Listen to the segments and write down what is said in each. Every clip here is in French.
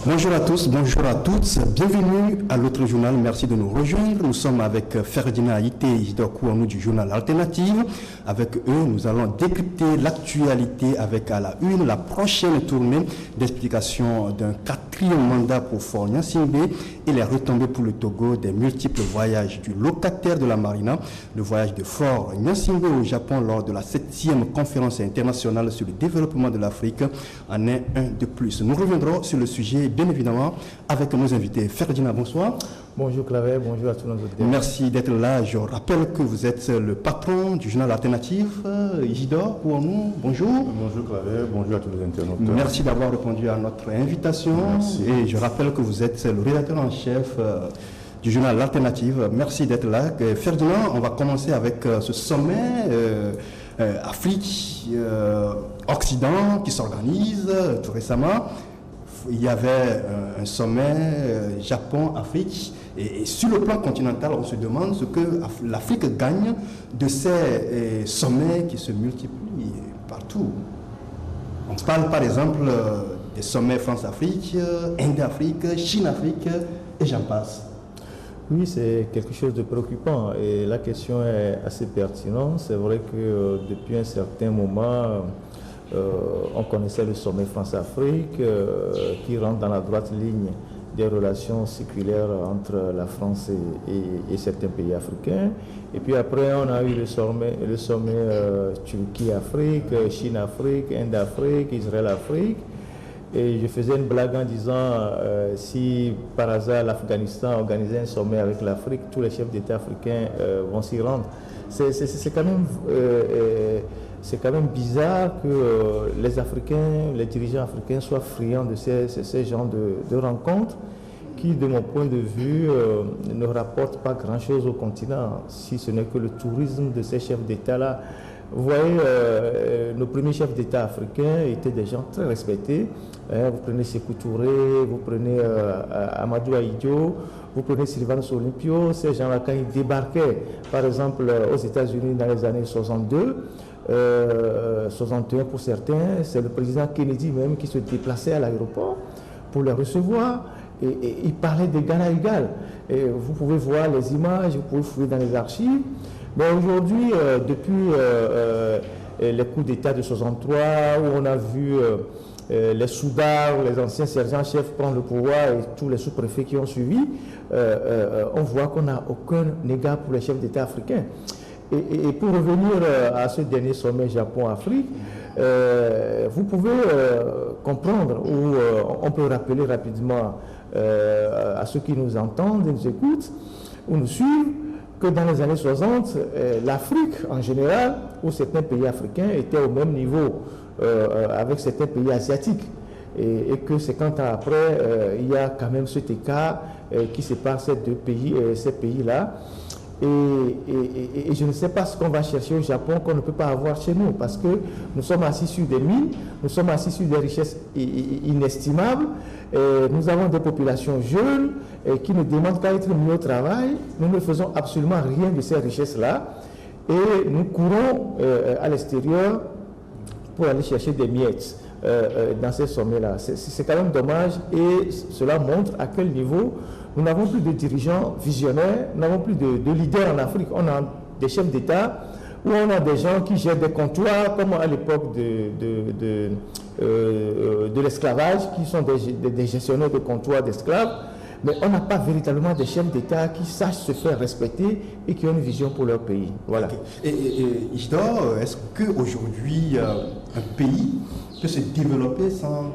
Bonjour à tous, bonjour à toutes, bienvenue à l'autre journal, merci de nous rejoindre. Nous sommes avec Ferdinand Aïté et Isidore Kouanou du journal Alternative. Avec eux, nous allons décrypter l'actualité avec à la une la prochaine tournée d'explication d'un 4e mandat pour Faure Gnassingbé et les retombées pour le Togo des multiples voyages du locataire de la Marina. Le voyage de Faure Gnassingbé au Japon lors de la 7e conférence internationale sur le développement de l'Afrique en est un de plus. Nous reviendrons sur le sujet bien évidemment avec nos invités. Ferdinand, bonsoir. Bonjour Claver, bonjour à tous nos auditeurs. Merci d'être là. Je rappelle que vous êtes le patron du journal Alternative. Isidore Kouanou, bonjour. Bonjour Claver, bonjour à tous les internautes. Merci d'avoir répondu à notre invitation. Merci. Et je rappelle que vous êtes le rédacteur en chef du journal L'Alternative. Merci d'être là. Ferdinand, on va commencer avec ce sommet Afrique-Occident qui s'organise tout récemment. Il y avait un sommet Japon-Afrique et sur le plan continental, on se demande ce que l'Afrique gagne de ces sommets qui se multiplient partout. On parle par exemple des sommets France-Afrique, Inde-Afrique, Chine-Afrique et j'en passe. Oui, c'est quelque chose de préoccupant et la question est assez pertinente. C'est vrai que depuis un certain moment, on connaissait le sommet France-Afrique qui rentre dans la droite ligne des relations séculaires entre la France et certains pays africains. Et puis après, on a eu le sommet Turquie-Afrique, Chine-Afrique, Inde-Afrique, Israël-Afrique. Et je faisais une blague en disant si par hasard l'Afghanistan organisait un sommet avec l'Afrique, tous les chefs d'État africains vont s'y rendre. C'est quand même bizarre que les Africains, les dirigeants africains soient friands de ces genres de rencontres qui, de mon point de vue, ne rapportent pas grand-chose au continent, si ce n'est que le tourisme de ces chefs d'État-là. Vous voyez, nos premiers chefs d'État africains étaient des gens très respectés. Vous prenez Sékou Touré, vous prenez Amadou Ahidjo, vous prenez Sylvanus Olympio, ces gens-là, quand ils débarquaient, par exemple, aux États-Unis dans les années 62, 61 pour certains, c'est le président Kennedy même qui se déplaçait à l'aéroport pour les recevoir et il parlait d'égal à égal. Et vous pouvez voir les images, vous pouvez fouiller dans les archives. Mais aujourd'hui, depuis les coups d'État de 63, où on a vu les soudards, les anciens sergents-chefs prendre le pouvoir et tous les sous-préfets qui ont suivi, on voit qu'on n'a aucun égard pour les chefs d'État africains. Et pour revenir à ce dernier sommet Japon-Afrique, vous pouvez comprendre, ou on peut rappeler rapidement à ceux qui nous entendent et nous écoutent, ou nous suivent, que dans les années 60, l'Afrique en général, ou certains pays africains, étaient au même niveau avec certains pays asiatiques. Et que 50 ans après, il y a quand même cet écart qui sépare ces deux pays, ces pays-là. Et je ne sais pas ce qu'on va chercher au Japon qu'on ne peut pas avoir chez nous, parce que nous sommes assis sur des mines, nous sommes assis sur des richesses inestimables, nous avons des populations jeunes qui ne demandent qu'à être mis au travail, nous ne faisons absolument rien de ces richesses-là, et nous courons à l'extérieur pour aller chercher des miettes dans ces sommets-là. C'est quand même dommage, et cela montre à quel niveau nous n'avons plus de dirigeants visionnaires, nous n'avons plus de leaders en Afrique. On a des chefs d'État où on a des gens qui gèrent des comptoirs, comme à l'époque de l'esclavage, qui sont des gestionnaires de comptoirs d'esclaves. Mais on n'a pas véritablement des chefs d'État qui sachent se faire respecter et qui ont une vision pour leur pays. Voilà. Okay. Et Isidore, est-ce qu'aujourd'hui, un pays peut se développer sans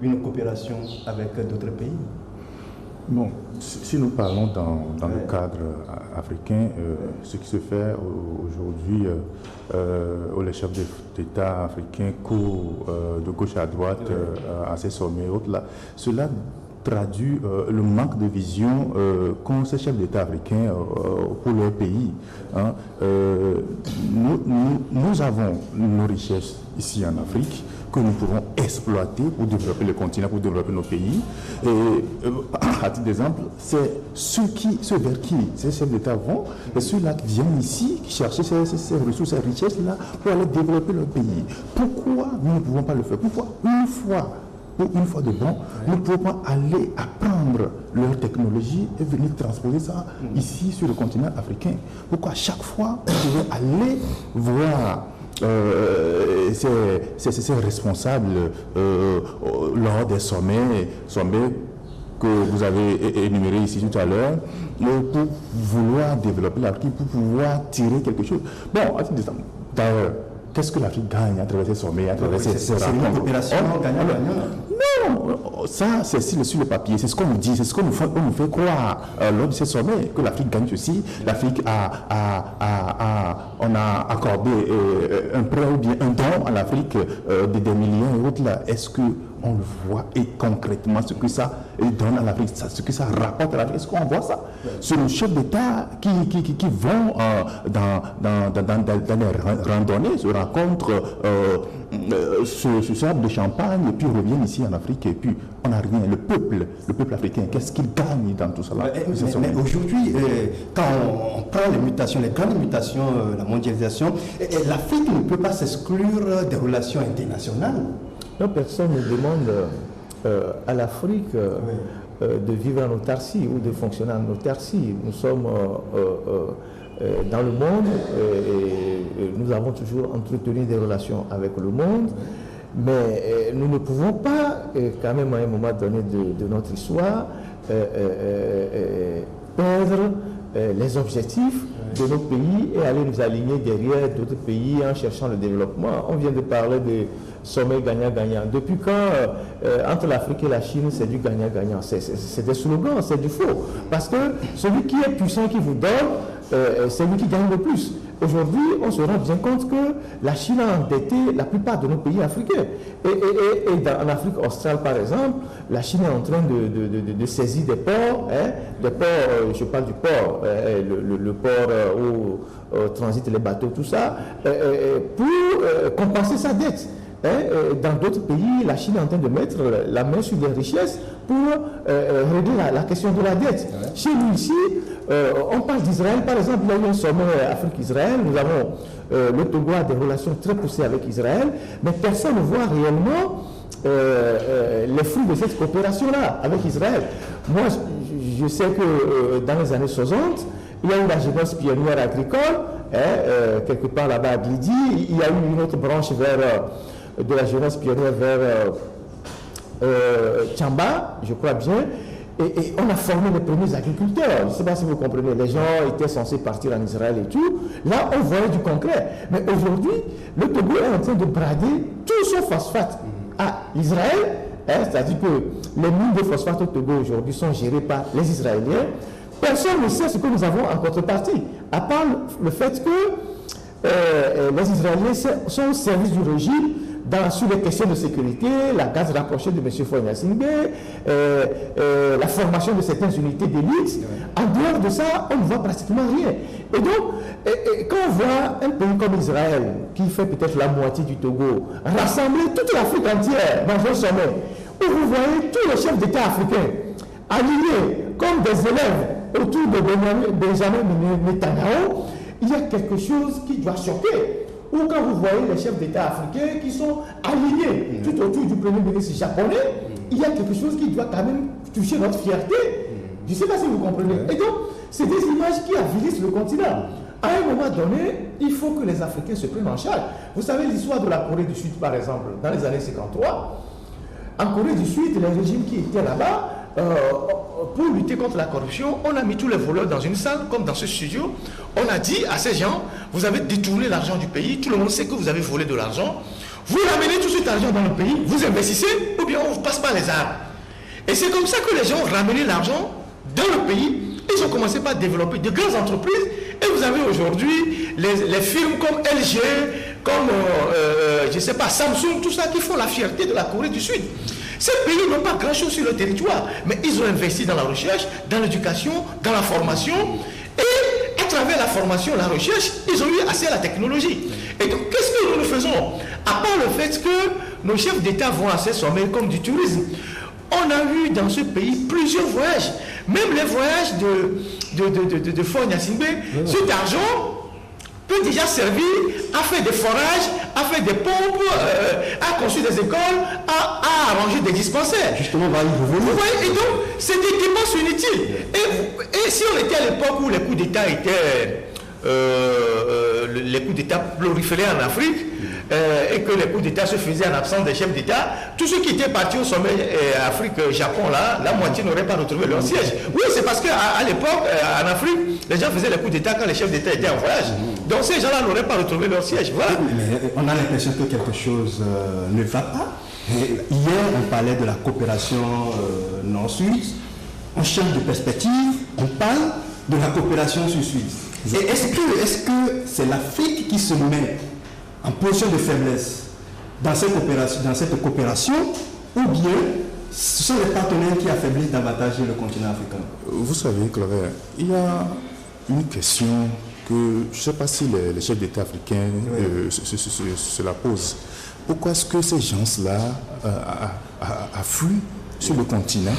une coopération avec d'autres pays? Bon, si nous parlons dans le cadre africain, ce qui se fait aujourd'hui, où les chefs d'État africains courent de gauche à droite à ces sommets et autres, là, cela traduit le manque de vision qu'ont ces chefs d'État africains pour leur pays. Hein. Nous avons nos richesses ici en Afrique que nous pourrons exploiter pour développer le continent, pour développer nos pays. Et à titre d'exemple, c'est ceux vers qui ces chefs d'État vont, et ceux-là qui viennent ici chercher ces ressources, ces richesses-là pour aller développer leur pays. Pourquoi nous ne pouvons pas le faire? Pourquoi une fois pour une fois de bon, nous ne pouvons pas aller apprendre leur technologie et venir transposer ça ici sur le continent africain. Pourquoi chaque fois, vous pouvez aller voir ces responsables lors des sommets que vous avez énumérés ici tout à l'heure, pour vouloir développer l'Afrique, pour pouvoir tirer quelque chose. Bon, d'ailleurs, qu'est-ce que l'Afrique gagne à travers ces sommets, à travers ces rencontres? C'est une coopération gagnant-gagnant. Non, ça c'est sur le papier, c'est ce qu'on nous dit, c'est ce qu'on nous fait croire lors de ces sommets, que l'Afrique gagne ceci, l'Afrique on a accordé un prêt ou bien un don à l'Afrique des millions et autres là. Est-ce qu'on le voit et concrètement ce que ça donne à l'Afrique, ce que ça rapporte à l'Afrique? Est-ce qu'on voit ça? C'est le chef d'État qui vont dans les randonnées, se rencontrent, se servent de champagne et puis reviennent ici en Afrique et puis on n'a rien. Le peuple africain, qu'est-ce qu'il gagne dans tout ça là? Mais aujourd'hui, quand on prend les mutations, les grandes mutations, la mondialisation, l'Afrique ne peut pas s'exclure des relations internationales. Non, personne ne demande à l'Afrique de vivre en autarcie ou de fonctionner en autarcie. Nous sommes dans le monde et nous avons toujours entretenu des relations avec le monde, mais nous ne pouvons pas, quand même à un moment donné de notre histoire, perdre les objectifs de nos pays et aller nous aligner derrière d'autres pays en cherchant le développement. On vient de parler de sommet gagnant-gagnant. Depuis quand entre l'Afrique et la Chine, c'est du gagnant-gagnant? C'est des slogans, c'est du faux. Parce que celui qui est puissant, qui vous donne, c'est lui qui gagne le plus. Aujourd'hui, on se rend bien compte que la Chine a endetté la plupart de nos pays africains. Et en Afrique australe, par exemple, la Chine est en train de saisir des ports, je parle du port, le port où transitent les bateaux, tout ça, pour compenser sa dette. Dans d'autres pays, la Chine est en train de mettre la main sur les richesses pour régler la question de la dette. Chez nous ici, on parle d'Israël, par exemple, il y a eu un sommet Afrique-Israël, nous avons le Togo a des relations très poussées avec Israël, mais personne ne voit réellement les fruits de cette coopération-là avec Israël. Moi, je sais que dans les années 60, il y a eu la jeunesse pionnière agricole, quelque part là-bas à Glidi, il y a eu une autre branche de la jeunesse pionnière vers Tchamba, je crois bien, et on a formé les premiers agriculteurs. Je ne sais pas si vous comprenez, les gens étaient censés partir en Israël et tout. Là, on voyait du concret. Mais aujourd'hui, le Togo est en train de brader tout son phosphate à Israël, c'est-à-dire que les mines de phosphate au Togo aujourd'hui sont gérées par les Israéliens. Personne ne sait ce que nous avons en contrepartie, à part le fait que les Israéliens sont au service du régime sur les questions de sécurité, la garde rapprochée de M. Faure Gnassingbé, la formation de certaines unités d'élite. En dehors de ça, on ne voit pratiquement rien. Et donc, quand on voit un pays comme Israël, qui fait peut-être la moitié du Togo, rassembler toute l'Afrique entière dans un sommet, où vous voyez tous les chefs d'État africains alignés comme des élèves autour de Benjamin Netanyahu, il y a quelque chose qui doit choquer. Ou quand vous voyez les chefs d'État africains qui sont alignés tout autour du premier ministre japonais, il y a quelque chose qui doit quand même toucher notre fierté. Je ne sais pas si vous comprenez. Et donc, c'est des images qui avilissent le continent. À un moment donné, il faut que les Africains se prennent en charge. Vous savez l'histoire de la Corée du Sud, par exemple, dans les années 53. En Corée du Sud, les régimes qui étaient là-bas, pour lutter contre la corruption, on a mis tous les voleurs dans une salle, comme dans ce studio. On a dit à ces gens, vous avez détourné l'argent du pays, tout le monde sait que vous avez volé de l'argent. Vous ramenez tout cet argent dans le pays, vous investissez, ou bien on ne vous passe pas les armes. Et c'est comme ça que les gens ont ramené l'argent dans le pays. Ils ont commencé par développer de grandes entreprises. Et vous avez aujourd'hui les firmes comme LG, comme, je ne sais pas, Samsung, tout ça, qui font la fierté de la Corée du Sud. Ces pays n'ont pas grand-chose sur le territoire, mais ils ont investi dans la recherche, dans l'éducation, dans la formation. Et à travers la formation, la recherche, ils ont eu accès à la technologie. Et donc, qu'est-ce que nous faisons? À part le fait que nos chefs d'État vont à ces sommets comme du tourisme, on a eu dans ce pays plusieurs voyages. Même les voyages de Faure Gnassingbé, cet argent peut déjà servir à faire des forages, à faire des pompes, à construire des écoles, à pas arrangé des dispensaires. Justement, on va y revenir. Vous voyez, et donc, c'est des dépenses inutiles. Et si on était à l'époque où les coups d'État étaient... les coups d'État proliféraient en Afrique, et que les coups d'État se faisaient en absence des chefs d'État, tous ceux qui étaient partis au sommet Afrique-Japon, là, la moitié n'auraient pas retrouvé leur siège. Oui, c'est parce qu'à l'époque, en Afrique, les gens faisaient les coups d'État quand les chefs d'État étaient en voyage. Donc ces gens-là n'auraient pas retrouvé leur siège. Voilà. Mais on a l'impression que quelque chose ne va pas. Et hier, on parlait de la coopération nord-sud. On change de perspective, on parle de la coopération sud-sud. Et est-ce que c'est l'Afrique qui se met en position de faiblesse dans cette coopération, ou bien ce sont les partenaires qui affaiblissent davantage le continent africain? Vous savez, Claver, il y a une question que je ne sais pas si les chefs d'État africains se la posent. Pourquoi est-ce que ces gens-là affluent sur le continent?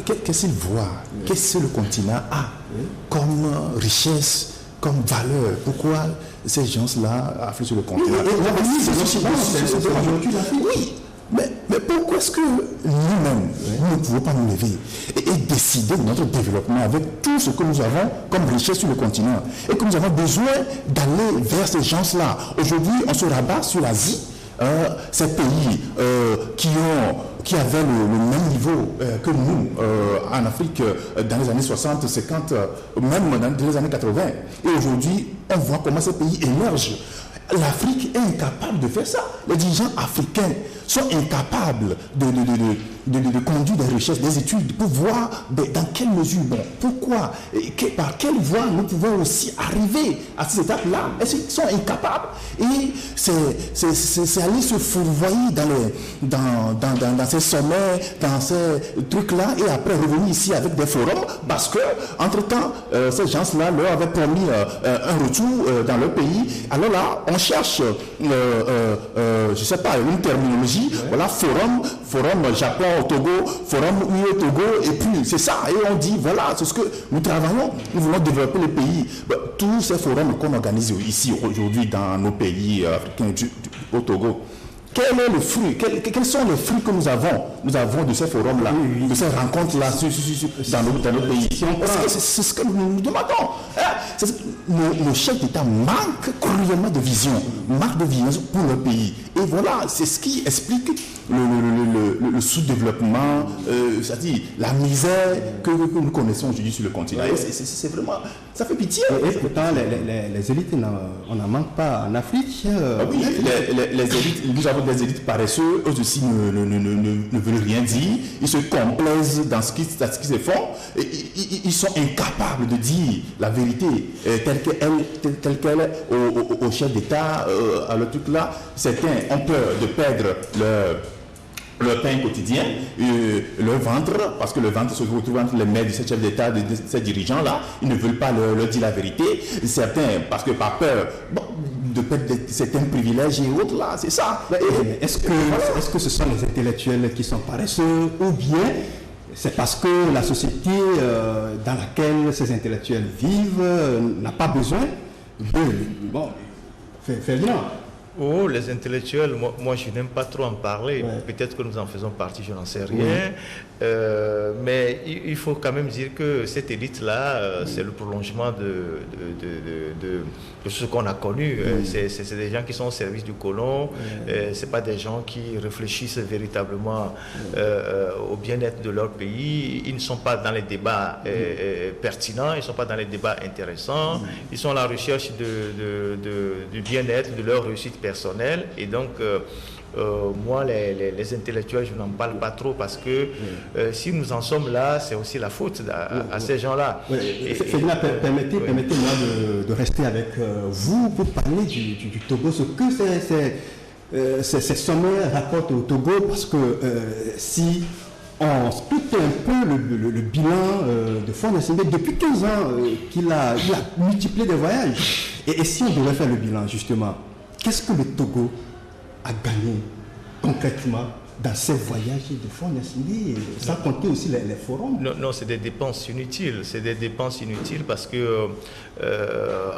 Qu'est-ce qu'ils voient? Qu'est-ce que le continent a comme richesse, comme valeur? Pourquoi ces gens-là affluent sur le continent? Oui, mais pourquoi est-ce que nous-mêmes, nous ne pouvons pas nous lever et décider de notre développement avec tout ce que nous avons comme richesse sur le continent et que nous avons besoin d'aller vers ces gens-là? Aujourd'hui, on se rabat sur l'Asie. Ces pays qui avaient le même niveau que nous en Afrique dans les années 60, 50, même dans les années 80. Et aujourd'hui, on voit comment ces pays émergent. L'Afrique est incapable de faire ça. Les dirigeants africains sont incapables de conduire des recherches, des études, pour voir dans quelle mesure, pourquoi, par quelle voie nous pouvons aussi arriver à ces étapes-là. Ils sont incapables. Et c'est aller se fourvoyer dans ces sommets, dans ces trucs-là, et après revenir ici avec des forums, parce que, entre-temps, ces gens-là leur avaient promis un retour dans leur pays. Alors là, on cherche, je ne sais pas, une terminologie. Voilà, forum Japon au Togo, forum UE au Togo, et puis c'est ça. Et on dit, voilà, c'est ce que nous travaillons, nous voulons développer le pays. Tous ces forums qu'on organise ici aujourd'hui dans nos pays africains au Togo, quel est le fruit? Quels sont les fruits que nous avons de ces forums-là, de ces rencontres-là dans nos pays? C'est ce que nous demandons. Nos chefs d'État manquent cruellement de vision, pour leur pays. Et voilà, c'est ce qui explique le sous-développement, c'est-à-dire la misère que nous connaissons aujourd'hui sur le continent. Et c'est vraiment, ça fait pitié. Et pourtant, les élites, on n'en manque pas en Afrique. Oui, les élites, nous avons des élites paresseux, eux aussi ne veulent rien dire, ils se complaisent dans ce qu'ils se font, et ils sont incapables de dire la vérité telle qu'elle est au chef d'État, à le truc là. Certains ont peur de perdre leur pain quotidien, leur ventre, parce que le ventre se retrouve entre les mains de ces chefs d'État, de ces dirigeants-là. Ils ne veulent pas leur dire la vérité. Certains, parce que par peur de perdre certains privilèges et autres, là, c'est ça. Est-ce que ce sont les intellectuels qui sont paresseux, ou bien c'est parce que la société dans laquelle ces intellectuels vivent n'a pas besoin de... Bon, Ferdinand. Oh, les intellectuels, moi je n'aime pas trop en parler. Peut-être que nous en faisons partie, je n'en sais rien. Mais il faut quand même dire que cette élite-là, c'est le prolongement de ce qu'on a connu. C'est des gens qui sont au service du colon. Ce n'est pas des gens qui réfléchissent véritablement au bien-être de leur pays. Ils ne sont pas dans les débats pertinents, ils ne sont pas dans les débats intéressants. Ils sont à la recherche du bien-être, de leur réussite personnelle. Et donc, moi, les intellectuels, je n'en parle pas trop parce que si nous en sommes là, c'est aussi la faute à ces gens-là. Permettez-moi de rester avec vous pour parler du Togo, ce que ces sommets rapportent au Togo, parce que si on split un peu le bilan de Faure Gnassingbé, depuis 15 ans qu'il a multiplié des voyages, et si on devait faire le bilan justement, qu'est-ce que le Togo a gagné concrètement dans ces voyages de fonds nationaux, sans compter aussi les forums. Non, c'est des dépenses inutiles. C'est des dépenses inutiles parce que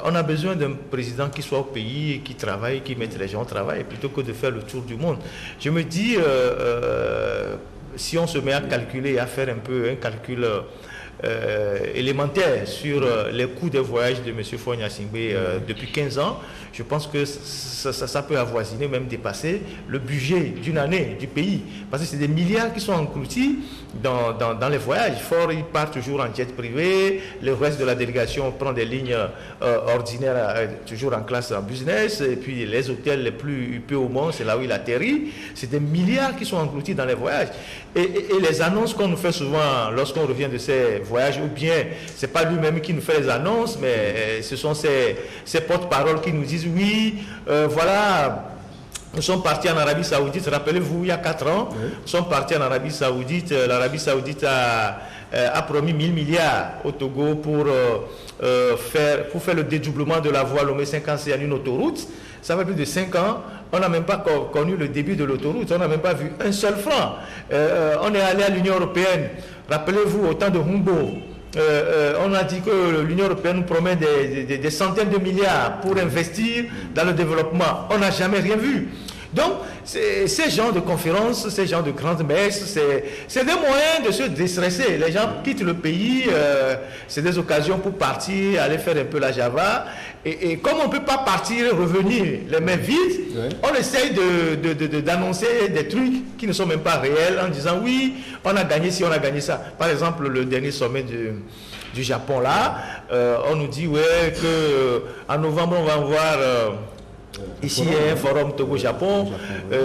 on a besoin d'un président qui soit au pays, qui travaille, qui mette les gens au travail, plutôt que de faire le tour du monde. Je me dis, si on se met à calculer, à faire un peu un calcul élémentaire sur les coûts des voyages de M. Faure Gnassingbé depuis 15 ans, je pense que ça peut avoisiner, même dépasser le budget d'une année du pays. Parce que c'est des milliards qui sont engloutis dans les voyages. Faure, il part toujours en jet privé, le reste de la délégation prend des lignes ordinaires, toujours en classe en business, et puis les hôtels les plus huppés au monde, c'est là où il atterrit. C'est des milliards qui sont engloutis dans les voyages. Et les annonces qu'on nous fait souvent lorsqu'on revient de ces voyages, ou bien c'est pas lui-même qui nous fait les annonces, mais ce sont ces porte-paroles qui nous disent oui, voilà, nous sommes partis en Arabie Saoudite, rappelez-vous, il y a 4 ans, nous sommes partis en Arabie Saoudite, l'Arabie Saoudite a promis 1000 milliards au Togo pour faire le dédoublement de la voie Lomé-50C en une autoroute. Ça fait plus de 5 ans, on n'a même pas connu le début de l'autoroute, on n'a même pas vu un seul franc. On est allé à l'Union européenne, rappelez-vous, au temps de Humbo, on a dit que l'Union européenne nous promet des centaines de milliards pour investir dans le développement. On n'a jamais rien vu. Donc, ces genres de conférences, ces genres de grandes messes, c'est des moyens de se déstresser. Les gens quittent le pays, c'est des occasions pour partir, aller faire un peu la Java. Et comme on ne peut pas partir et revenir les mains vides, on essaye d'annoncer des trucs qui ne sont même pas réels en disant oui, on a gagné ci, on a gagné ça. Par exemple, le dernier sommet du Japon là, on nous dit ouais, qu'en novembre on va voir... ici, il y a un forum Togo-Japon.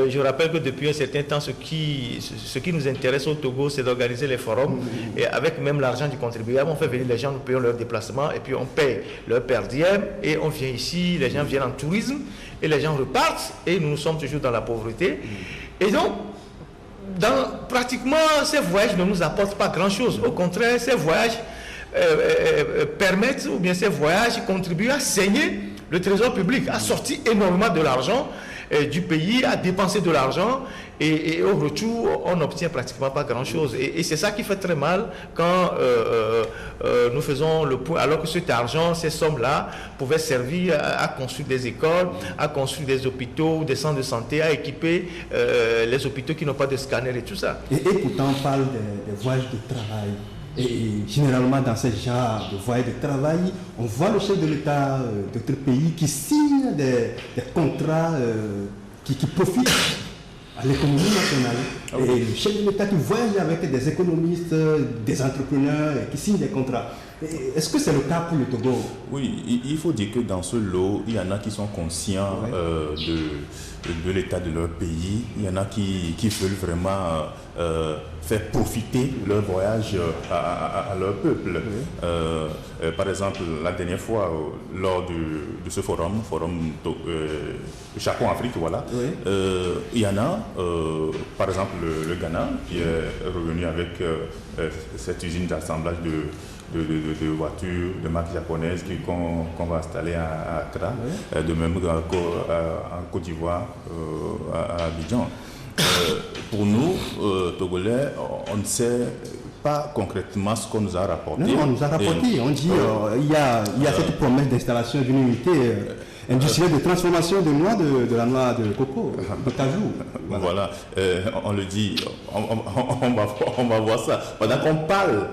Je rappelle que depuis un certain temps, ce qui nous intéresse au Togo, c'est d'organiser les forums. Et avec même l'argent du contribuable, on fait venir les gens, nous payons leur déplacement, et puis on paye leur per diem, et on vient ici, les gens viennent en tourisme, et les gens repartent, et nous sommes toujours dans la pauvreté. Et donc, pratiquement, ces voyages ne nous apportent pas grand-chose. Au contraire, ces voyages permettent, ou bien ces voyages contribuent à saigner le trésor public, a sorti énormément de l'argent du pays, a dépensé de l'argent et au retour, on n'obtient pratiquement pas grand-chose. Et c'est ça qui fait très mal quand nous faisons le point, alors que cet argent, ces sommes-là, pouvaient servir à construire des écoles, à construire des hôpitaux, des centres de santé, à équiper les hôpitaux qui n'ont pas de scanner et tout ça. Et pourtant, on parle des voyages de travail. Et généralement, dans ce genre de voyage de travail, on voit le chef de l'État d'autres pays qui signe des contrats qui profitent à l'économie nationale. Et le chef de l'État qui voyage avec des économistes, des entrepreneurs, qui signent des contrats. Est-ce que c'est le cas pour le Togo? Oui, il faut dire que dans ce lot, il y en a qui sont conscients de l'état de leur pays. Il y en a qui veulent vraiment faire profiter leur voyage à leur peuple. Par exemple, la dernière fois, lors de ce forum Japon-Afrique, voilà, il y en a, par exemple, le Ghana, qui est revenu avec cette usine d'assemblage de voitures de marque japonaise qu'on va installer à Accra, de même en Côte d'Ivoire, à Abidjan. Pour nous, Togolais, on ne sait pas concrètement ce qu'on nous a rapporté. Non, on nous a rapporté, on dit il y a cette promesse d'installation d'une unité industrielle de transformation de noix, de la noix de coco, de cajou. Voilà, on le dit, on va voir ça. Pendant qu'on parle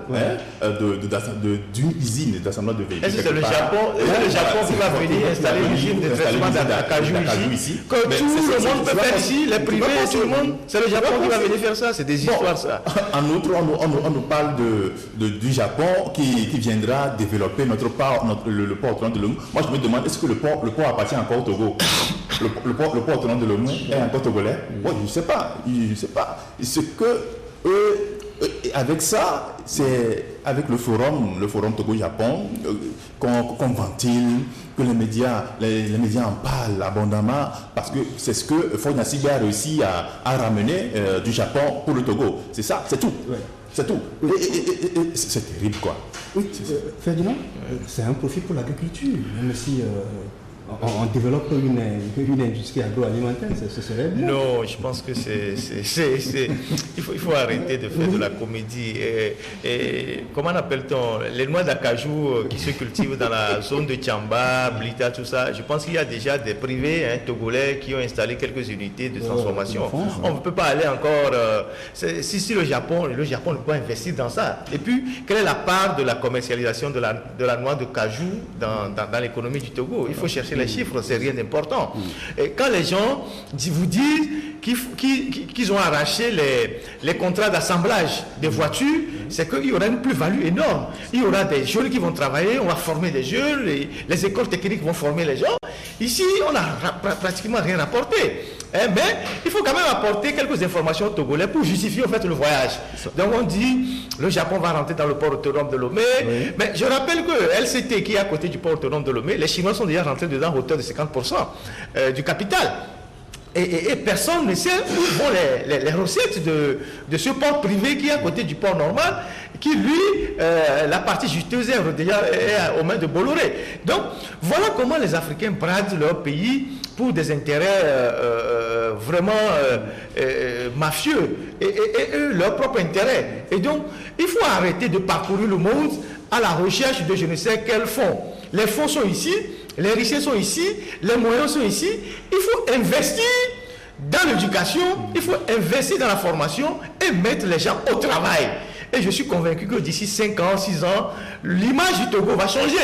d'une usine d'assemblage de véhicules. Est-ce que c'est le Japon qui va venir installer une usine de traitement d'acajou ici? Que tout le monde peut faire ici, les privés, tout le monde. C'est le Japon qui va venir faire ça, c'est des histoires ça. En outre, on nous parle du Japon qui viendra développer le port autonome de Lomé. Moi, je me demande, est-ce que le port appartient encore au Togo? Le port autonome de Lomé est encore togolais? Bon, je ne sais pas. Ce que avec ça, c'est avec le forum Togo-Japon qu'on ventile, que les médias en parlent abondamment, parce que c'est ce que Faure Gnassingbé a réussi à ramener du Japon pour le Togo. C'est ça, c'est tout. Ouais. C'est tout. Et c'est terrible, quoi. Oui, Ferdinand, c'est un profit pour l'agriculture, même si on développe une industrie agroalimentaire, ce serait bien. Non, je pense que il faut arrêter de faire de la comédie. Et comment appelle-t-on les noix d'acajou qui se cultivent dans la zone de Tchamba, Blita, tout ça. Je pense qu'il y a déjà des privés togolais qui ont installé quelques unités de transformation. On ne peut pas aller encore. Si le Japon ne peut pas investir dans ça. Et puis, quelle est la part de la commercialisation de la noix de cajou dans l'économie du Togo? Il faut chercher les chiffres, c'est rien d'important. Et quand les gens vous disent qu'ils ont arraché les contrats d'assemblage des voitures, c'est qu'il y aura une plus-value énorme. Il y aura des jeunes qui vont travailler, on va former des jeunes, les écoles techniques vont former les gens. Ici, on n'a pratiquement rien apporté. Mais il faut quand même apporter quelques informations aux Togolais pour justifier en fait le voyage. Donc on dit, le Japon va rentrer dans le port autonome de Lomé. Oui. Mais je rappelle que LCT, qui est à côté du port autonome de Lomé, les Chinois sont déjà rentrés dedans à hauteur de 50% du capital. Et personne ne sait où vont les recettes de ce port privé qui est à côté du port normal, qui lui, la partie juteuse est déjà aux mains de Bolloré. Donc voilà comment les Africains bradent leur pays pour des intérêts vraiment mafieux et leur propre intérêt. Et donc il faut arrêter de parcourir le monde à la recherche de je ne sais quels fonds. Les fonds sont ici, les richesses sont ici, les moyens sont ici. Il faut investir dans l'éducation, il faut investir dans la formation et mettre les gens au travail. Et je suis convaincu que d'ici 5 ans, 6 ans, l'image du Togo va changer.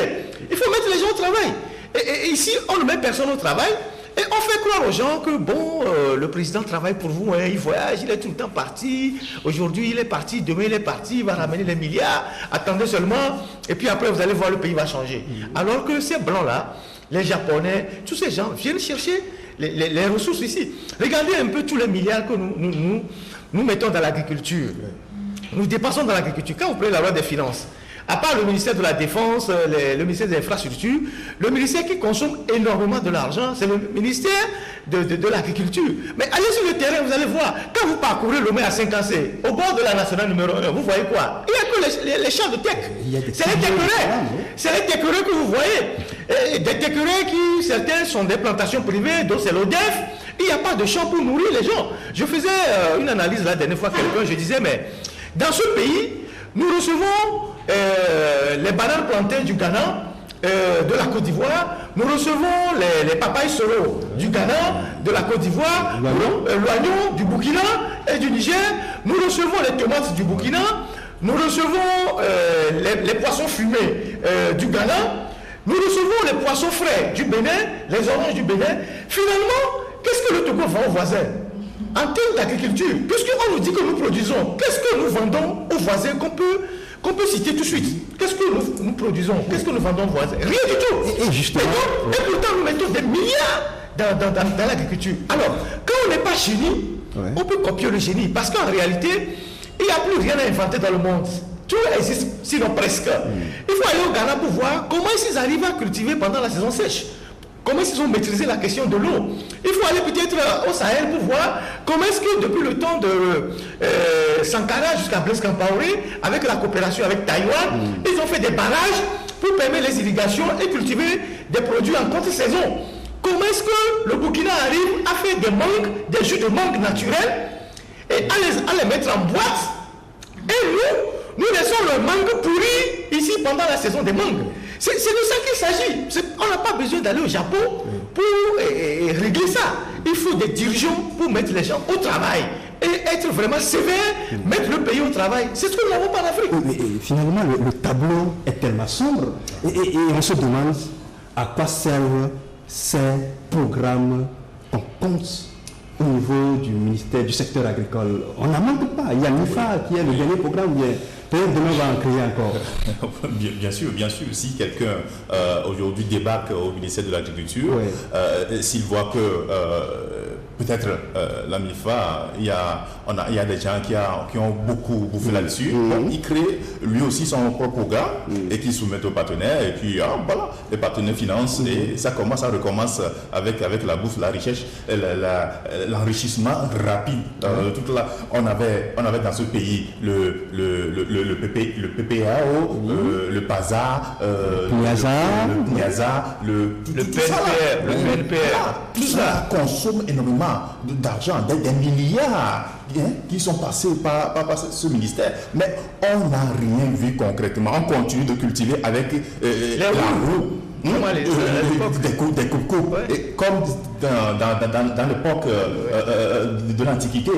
Il faut mettre les gens au travail. Et ici, on ne met personne au travail. Et on fait croire aux gens que, bon, le président travaille pour vous, il voyage, il est tout le temps parti. Aujourd'hui, il est parti, demain, il est parti, il va ramener les milliards. Attendez seulement, et puis après, vous allez voir, le pays va changer. Alors que ces blancs-là, les Japonais, tous ces gens viennent chercher les ressources ici. Regardez un peu tous les milliards que nous mettons dans l'agriculture. Nous dépassons dans l'agriculture. Quand vous prenez la loi des finances, à part le ministère de la Défense, le ministère des Infrastructures, le ministère qui consomme énormément de l'argent, c'est le ministère de l'Agriculture. Mais allez sur le terrain, vous allez voir, quand vous parcourez Lomé à 5 ans, au bord de la nationale numéro 1, vous voyez quoi? Il n'y a que les champs de teck. C'est les teckerains. C'est les teckerains que vous voyez. Et des teckerains qui, certains sont des plantations privées, d'autres c'est l'ODEF. Il n'y a pas de champs pour nourrir les gens. Je faisais une analyse la dernière fois, je disais, mais dans ce pays, nous recevons les bananes plantées du Ghana, de la Côte d'Ivoire, nous recevons les papayes solo du Ghana, de la Côte d'Ivoire, l'oignon du Burkina et du Niger, nous recevons les tomates du Burkina, nous recevons les poissons fumés du Ghana, nous recevons les poissons frais du Bénin, les oranges du Bénin. Finalement, qu'est-ce que le Togo vend aux voisins? En termes d'agriculture, puisqu'on nous dit que nous produisons, qu'est-ce que nous vendons aux voisins qu'on peut citer tout de suite? Qu'est-ce que nous produisons? Qu'est-ce que nous vendons aux voisins? Rien du tout. Et justement, et pourtant, nous mettons des milliards dans l'agriculture. Alors, quand on n'est pas génie, on peut copier le génie. Parce qu'en réalité, il n'y a plus rien à inventer dans le monde. Tout existe, sinon presque. Il faut aller au Ghana pour voir comment ils arrivent à cultiver pendant la saison sèche. Comment ils ont maîtrisé la question de l'eau. Il faut aller peut-être au Sahel pour voir comment est-ce que depuis le temps de Sankara jusqu'à Blaise Compaoré, avec la coopération avec Taïwan, ils ont fait des barrages pour permettre les irrigations et cultiver des produits en contre-saison. Comment est-ce que le Burkina arrive à faire des mangues, des jus de mangue naturels et à les mettre en boîte. Et nous laissons le mangue pourri ici pendant la saison des mangues. C'est de ça qu'il s'agit. On n'a pas besoin d'aller au Japon pour régler ça. Il faut des dirigeants pour mettre les gens au travail et être vraiment sévère, mettre le pays au travail. C'est ce que nous n'avons pas en Afrique. Mais finalement, le tableau est tellement sombre et on se demande à quoi servent ces programmes qu'on compte au niveau du ministère du secteur agricole. On n'en manque pas. Il y a l'IFA qui est le dernier programme. Peut-être demain on va en créer encore. Bien sûr. Si quelqu'un aujourd'hui débarque au ministère de l'Agriculture, s'il voit que peut-être la MIFA, il y a des gens qui ont beaucoup bouffé là-dessus. Bon, il crée lui aussi son propre programme et qui soumet aux partenaires. Et puis voilà, les partenaires financent et ça recommence avec la bouffe, la recherche, l'enrichissement rapide. On avait dans ce pays le PPAO, le PASA, le PNPR, le PNPR. Tout ça consomme énormément d'argent, des milliards qui sont passés par ce ministère. Mais on n'a rien vu concrètement. On continue de cultiver avec la roue. Des coupes. Ouais. Et comme dans l'époque de l'Antiquité,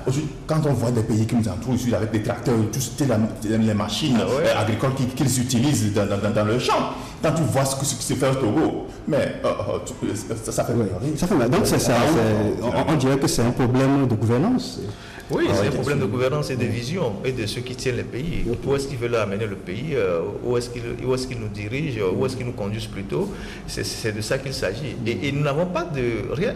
aujourd'hui, quand on voit des pays qui nous entourent ici avec des tracteurs, toutes les machines agricoles qu'ils utilisent dans le champ, quand tu vois ce qui se fait au Togo, mais ça fait pleurer. Ça fait mal. Donc on dirait que c'est un problème de gouvernance. Oui, c'est un problème de gouvernance et de vision et de ceux qui tiennent le pays. Où est-ce qu'ils veulent amener le pays? Où est-ce qu'ils nous dirigent? Où est-ce qu'ils nous conduisent plutôt? C'est de ça qu'il s'agit. Et nous n'avons pas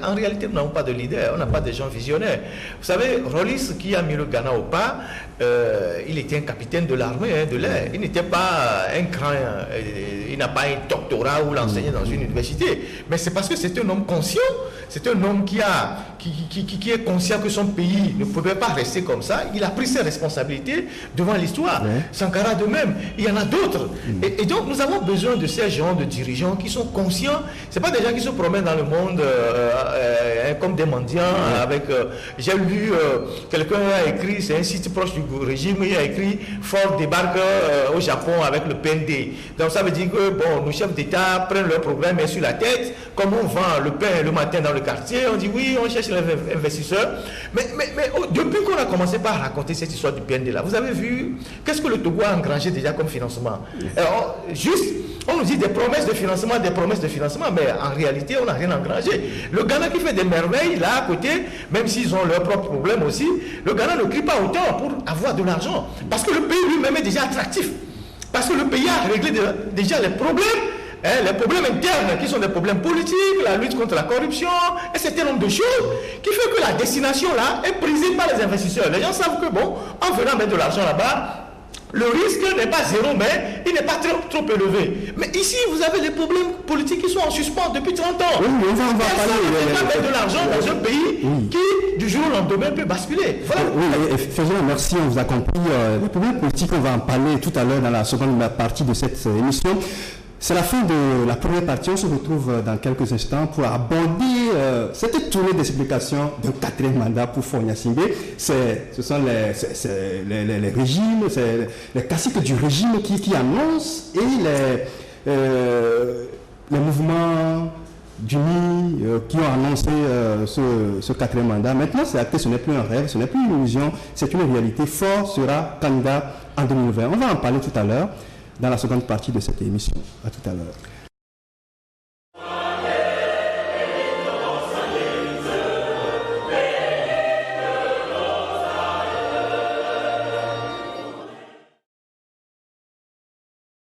en réalité, nous n'avons pas de leader. On n'a pas de gens visionnaires. Vous savez, Rollis, qui a mis le Ghana au pas, il était un capitaine de l'armée, de l'air. Il n'était pas un grand... il n'a pas un doctorat ou l'enseigné dans une université. Mais c'est parce que c'est un homme conscient. C'est un homme qui est conscient que son pays ne pouvait pas rester comme ça. Il a pris ses responsabilités devant l'histoire. Sankara de même. Il y en a d'autres. Et donc, nous avons besoin de ces gens, de dirigeants qui sont conscients. Ce pas des gens qui se promènent dans le monde comme des mendiants. J'ai lu, quelqu'un a écrit, c'est un site proche du régime, il a écrit « Ford débarque au Japon avec le PND ». Donc, ça veut dire que nos chefs d'État prennent leur programme sur la tête, comme on vend le pain le matin dans le quartier, on dit oui, on cherche les investisseurs. Mais depuis qu'on a commencé par raconter cette histoire du PND là, vous avez vu qu'est-ce que le Togo a engrangé déjà comme financement? Alors, juste, on nous dit des promesses de financement, mais en réalité, on n'a rien engrangé. Le Ghana qui fait des merveilles là à côté, même s'ils ont leurs propres problèmes aussi, le Ghana ne crie pas autant pour avoir de l'argent. Parce que le pays lui-même est déjà attractif. Parce que le pays a réglé déjà les problèmes internes qui sont des problèmes politiques, la lutte contre la corruption, un certain nombre de choses qui fait que la destination là est prisée par les investisseurs. Les gens savent que en venant mettre de l'argent là-bas, le risque n'est pas zéro, mais il n'est pas trop élevé. Mais ici, vous avez des problèmes politiques qui sont en suspens depuis 30 ans. Oui, on va parler. Mettre de l'argent dans un pays qui, du jour au lendemain, peut basculer. Voilà. Oui, Ferjina, merci, on vous a compris. Les problèmes politiques, on va en parler tout à l'heure dans la seconde partie de cette émission. C'est la fin de la première partie. On se retrouve dans quelques instants pour aborder cette tournée d'explication d'un 4e mandat pour Faure Gnassingbé. Ce sont les régimes, c'est les caciques du régime qui annoncent et les mouvements d'unis qui ont annoncé ce 4e mandat. Maintenant, c'est acté, ce n'est plus un rêve, ce n'est plus une illusion, c'est une réalité. Faure sera candidat en 2020. On va en parler tout à l'heure dans la seconde partie de cette émission. À tout à l'heure.